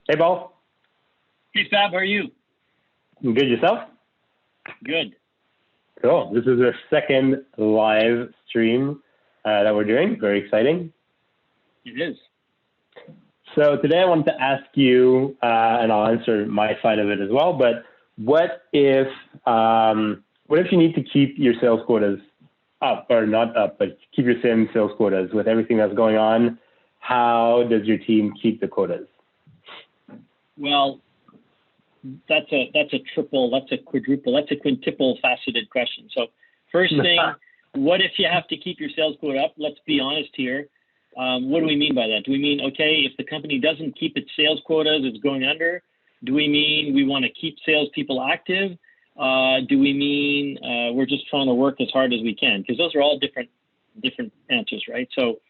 Hey, Paul. Hey, Fab, how are you? Good, yourself? Good. Cool. This is our second live stream that we're doing. Very exciting. It is. So today I wanted to ask you, and I'll answer my side of it as well, but what if you need to keep your sales quotas up, or not up, but keep your same sales quotas with everything that's going on? How does your team keep the quotas? Well, that's a triple, that's a quadruple, that's a quintuple faceted question. So first thing, what if you have to keep your sales quota up? Let's be honest here. What do we mean by that? Do we mean, okay, if the company doesn't keep its sales quotas, it's going under? Do we mean we want to keep salespeople active? Do we mean we're just trying to work as hard as we can? Because those are all different answers, right? So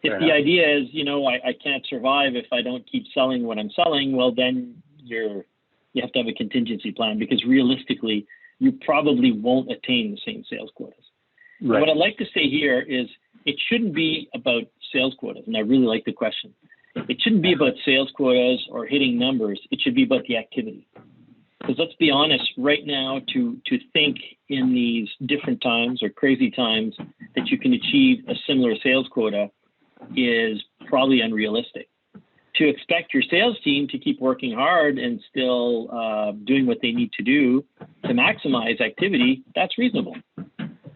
if the idea is, I can't survive if I don't keep selling what I'm selling, well, then you have to have a contingency plan, because realistically, you probably won't attain the same sales quotas. Right. What I'd like to say here is it shouldn't be about sales quotas, and I really like the question. It shouldn't be about sales quotas or hitting numbers. It should be about the activity. Because let's be honest, right now, to think in these different times or crazy times that you can achieve a similar sales quota is probably unrealistic. To expect your sales team to keep working hard and still doing what they need to do to maximize activity, that's reasonable.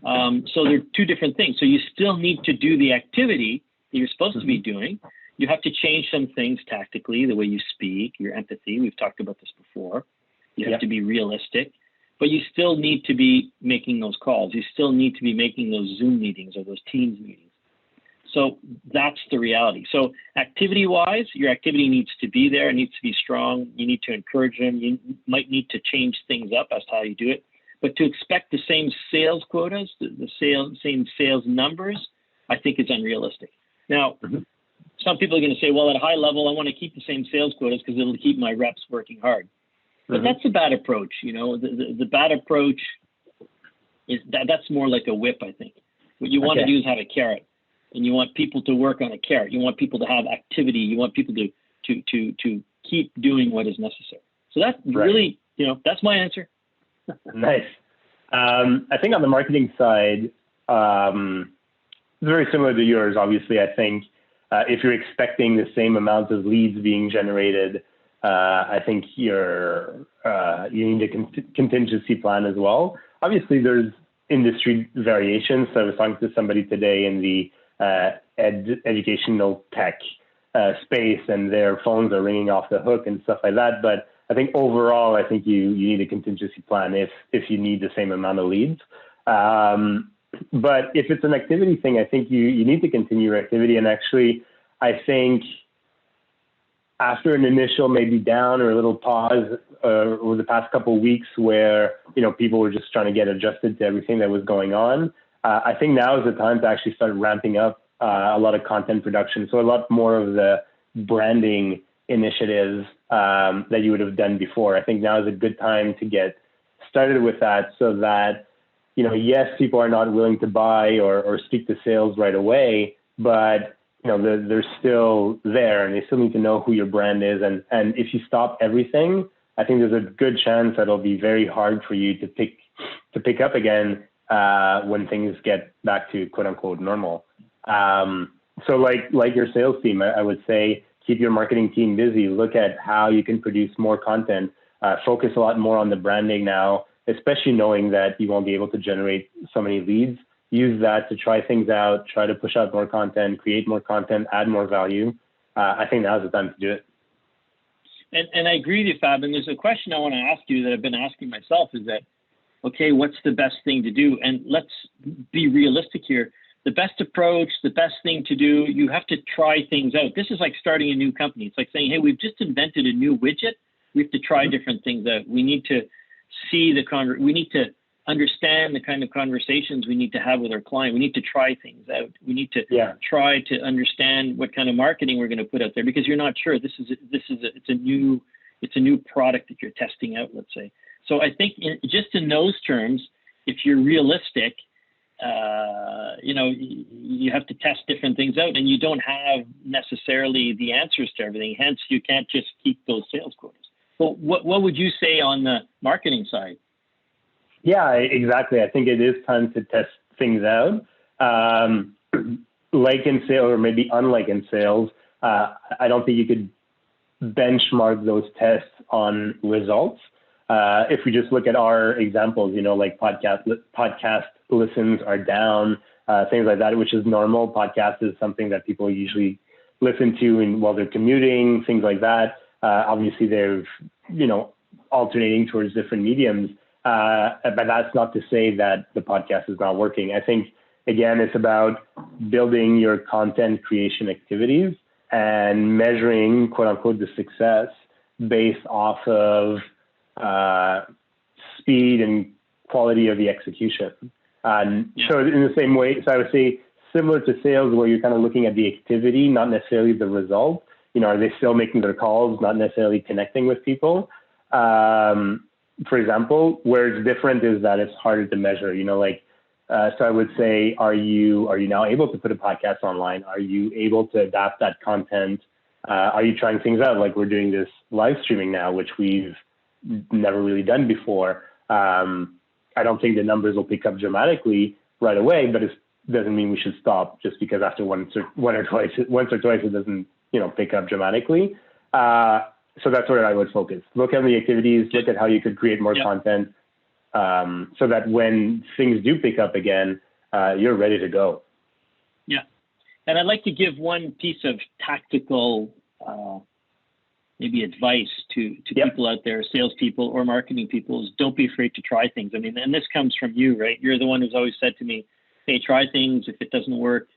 So they're two different things. So you still need to do the activity that you're supposed to be doing. You have to change some things tactically, the way you speak, your empathy. We've talked about this before. You have to be realistic, but you still need to be making those calls. You still need to be making those Zoom meetings or those Teams meetings. So that's the reality. So activity-wise, your activity needs to be there. It needs to be strong. You need to encourage them. You might need to change things up as to how you do it. But to expect the same sales quotas, same sales numbers, I think is unrealistic. Now, some people are going to say, well, at a high level, I want to keep the same sales quotas because it'll keep my reps working hard. But that's a bad approach. The bad approach is that's more like a whip, I think. What you want to do is have a carrot. And you want people to work on a carrot. You want people to have activity. You want people to keep doing what is necessary. So that's really, that's my answer. Nice. I think on the marketing side, it's very similar to yours. Obviously, I think if you're expecting the same amount of leads being generated, I think you need a contingency plan as well. Obviously, there's industry variations. So I was talking to somebody today in the educational tech space, and their phones are ringing off the hook and stuff like that. But I think overall, I think you need a contingency plan if you need the same amount of leads. But if it's an activity thing, I think you need to continue your activity. And actually, I think after an initial maybe down or a little pause over the past couple of weeks where people were just trying to get adjusted to everything that was going on, I think now is the time to actually start ramping up a lot of content production. So a lot more of the branding initiatives that you would have done before. I think now is a good time to get started with that, so that, yes, people are not willing to buy or speak to sales right away, but they're still there and they still need to know who your brand is. And if you stop everything, I think there's a good chance that it'll be very hard for you to pick up again when things get back to quote unquote normal. So like your sales team, I would say keep your marketing team busy. Look at how you can produce more content. Focus a lot more on the branding now, especially knowing that you won't be able to generate so many leads. Use that to try things out, try to push out more content, create more content, add more value. I think now's the time to do it. And I agree with you, Fab. And there's a question I want to ask you that I've been asking myself is that, okay, what's the best thing to do? And let's be realistic here. The best approach, the best thing to do, you have to try things out. This is like starting a new company. It's like saying, hey, we've just invented a new widget. We have to try different things out. We need to see we need to understand the kind of conversations we need to have with our client. We need to try things out. We need to try to understand what kind of marketing we're going to put out there, because you're not sure. It's a new product that you're testing out, let's say. So I think just in those terms, if you're realistic, you you have to test different things out, and you don't have necessarily the answers to everything. Hence, you can't just keep those sales quotas. But what would you say on the marketing side? Yeah, exactly. I think it is time to test things out. Like in sales, or maybe unlike in sales, I don't think you could benchmark those tests on results. If we just look at our examples, like podcast listens are down, things like that, which is normal. Podcast is something that people usually listen to while they're commuting, things like that. Obviously, they're, alternating towards different mediums. But that's not to say that the podcast is not working. I think, again, it's about building your content creation activities and measuring, quote unquote, the success based off of speed and quality of the execution. So in the same way, so I would say similar to sales, where you're kind of looking at the activity, not necessarily the result. Are they still making their calls, not necessarily connecting with people? For example, where it's different is that it's harder to measure. So I would say, are you now able to put a podcast online? Are you able to adapt that content? Are you trying things out? Like we're doing this live streaming now, which we've never really done before. I don't think the numbers will pick up dramatically right away, but it doesn't mean we should stop just because after once or twice it doesn't pick up dramatically. So that's where I would focus. Look at the activities, look at how you could create more content, so that when things do pick up again, you're ready to go. Yeah. And I'd like to give one piece of tactical maybe advice to people out there, salespeople or marketing people, is don't be afraid to try things. I mean, and this comes from you, right? You're the one who's always said to me, hey, try things. If it doesn't work,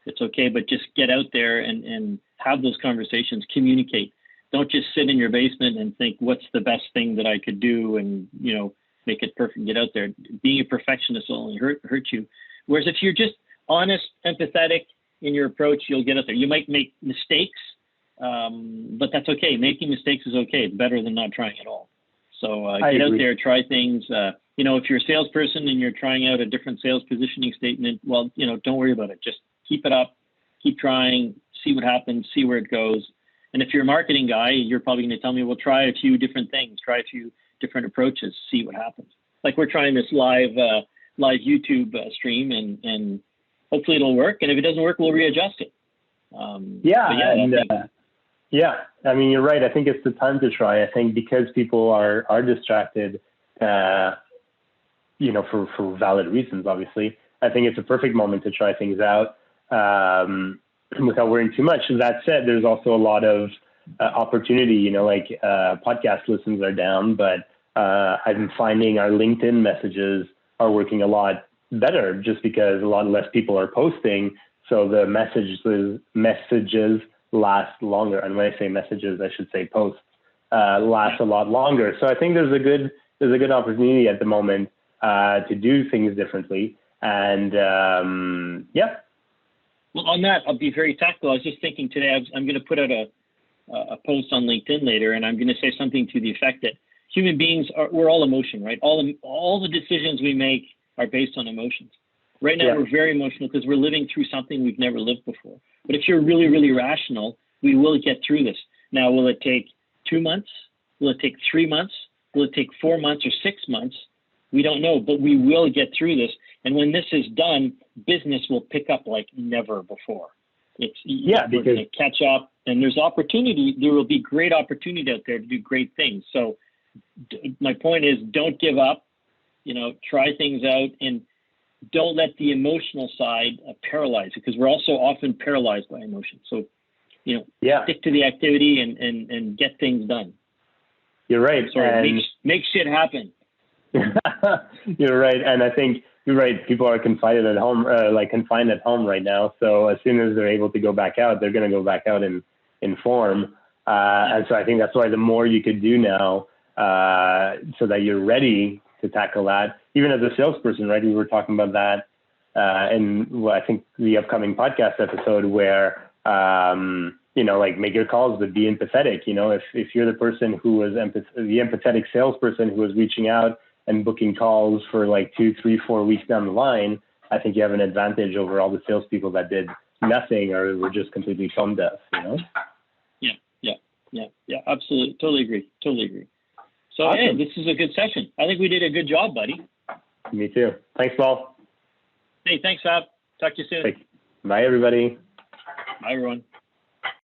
it's okay, but just get out there and have those conversations, communicate. Don't just sit in your basement and think, what's the best thing that I could do and, make it perfect, get out there. Being a perfectionist will only hurt you. Whereas if you're just honest, empathetic in your approach, you'll get out there. You might make mistakes, but that's okay. Making mistakes is okay. It's better than not trying at all. So get out there, try things. If you're a salesperson and you're trying out a different sales positioning statement, well, don't worry about it. Just keep it up, keep trying, see what happens, see where it goes. And if you're a marketing guy, you're probably going to tell me, well, try a few different things, try a few different approaches, see what happens. Like we're trying this live YouTube stream, and hopefully it'll work. And if it doesn't work, we'll readjust it. I mean, you're right. I think it's the time to try. I think because people are distracted, for valid reasons, obviously, I think it's a perfect moment to try things out without worrying too much. That said, there's also a lot of opportunity, podcast listens are down, but I've been finding our LinkedIn messages are working a lot better just because a lot less people are posting. So the messages last longer. And when I say messages, I should say posts last a lot longer. So I think there's a good opportunity at the moment to do things differently. And Well, on that, I'll be very tactical. I was just thinking today, I'm going to put out a post on LinkedIn later, and I'm going to say something to the effect that human beings we're all emotion, right? All the decisions we make are based on emotions. Right now, we're very emotional because we're living through something we've never lived before. But if you're really, really rational, we will get through this. Now, will it take 2 months? Will it take 3 months? Will it take 4 months or 6 months? We don't know, but we will get through this. And when this is done, business will pick up like never before. We're going to catch up, and there's opportunity. There will be great opportunity out there to do great things. So my point is, don't give up. Try things out, and don't let the emotional side paralyze you, because we're also often paralyzed by emotion. So, stick to the activity and get things done. You're right. Make shit happen. You're right. And I think you're right. People are confined at home right now. So as soon as they're able to go back out, they're going to go back out in form. And so I think that's why the more you could do now, so that you're ready to tackle that, even as a salesperson, right? We were talking about that I think the upcoming podcast episode where, make your calls, but be empathetic. If you're the person who was the empathetic salesperson who was reaching out and booking calls for like 2, 3, 4 weeks down the line, I think you have an advantage over all the salespeople that did nothing or were just completely tone deaf, Yeah, absolutely. Totally agree. So, awesome. Hey, this is a good session. I think we did a good job, buddy. Me too. Thanks, Paul. Hey, thanks, Fab. Talk to you soon. Bye, everybody. Bye, everyone.